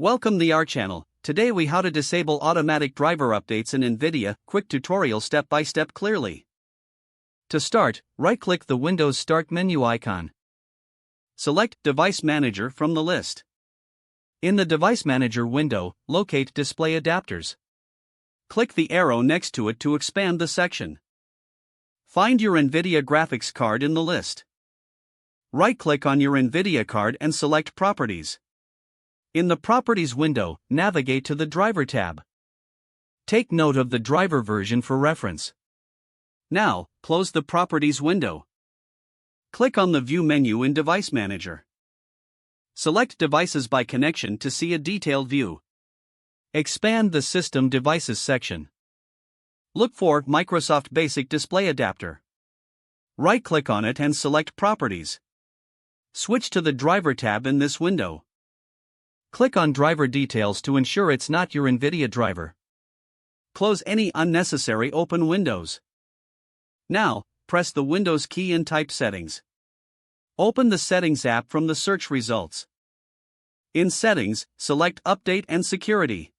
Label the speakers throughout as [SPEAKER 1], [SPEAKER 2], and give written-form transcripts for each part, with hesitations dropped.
[SPEAKER 1] Welcome to our channel. Today we how to disable automatic driver updates in NVIDIA, quick tutorial step by step clearly. To start, right-click the Windows Start menu icon. Select Device Manager from the list. In the Device Manager window, locate Display Adapters. Click the arrow next to it to expand the section. Find your NVIDIA graphics card in the list. Right-click on your NVIDIA card and select Properties. In the Properties window, navigate to the Driver tab. Take note of the driver version for reference. Now, close the Properties window. Click on the View menu in Device Manager. Select Devices by Connection to see a detailed view. Expand the System Devices section. Look for Microsoft Basic Display Adapter. Right-click on it and select Properties. Switch to the Driver tab in this window. Click on Driver Details to ensure it's not your NVIDIA driver. Close any unnecessary open windows. Now, press the Windows key and type Settings. Open the Settings app from the search results. In Settings, select Update and Security.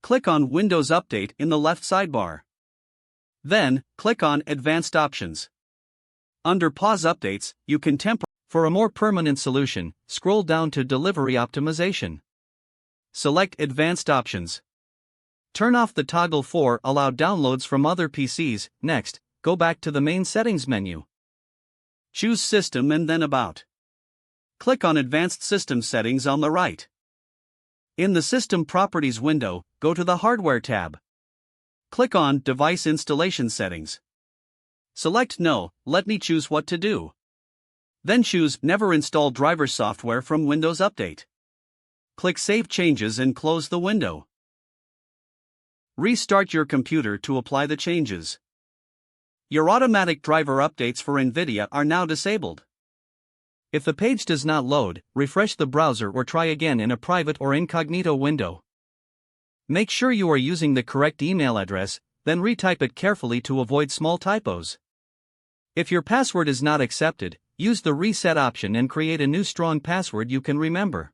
[SPEAKER 1] Click on Windows Update in the left sidebar. Then, click on Advanced Options. Under Pause Updates, you can For a more permanent solution, scroll down to Delivery Optimization. Select Advanced Options. Turn off the toggle for Allow downloads from other PCs. Next, go back to the main Settings menu. Choose System and then About. Click on Advanced System Settings on the right. In the System Properties window, go to the Hardware tab. Click on Device Installation Settings. Select No, let me choose what to do. Then choose Never install driver software from Windows Update. Click Save Changes and close the window. Restart your computer to apply the changes. Your automatic driver updates for NVIDIA are now disabled. If the page does not load, refresh the browser or try again in a private or incognito window. Make sure you are using the correct email address, then retype it carefully to avoid small typos. If your password is not accepted, use the Reset option and create a new strong password you can remember.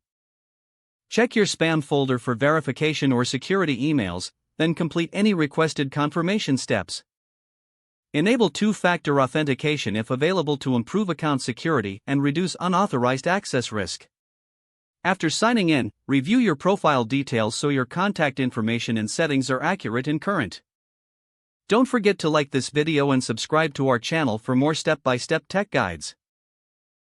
[SPEAKER 1] Check your spam folder for verification or security emails, then complete any requested confirmation steps. Enable two-factor authentication if available to improve account security and reduce unauthorized access risk. After signing in, review your profile details so your contact information and settings are accurate and current. Don't forget to like this video and subscribe to our channel for more step-by-step tech guides.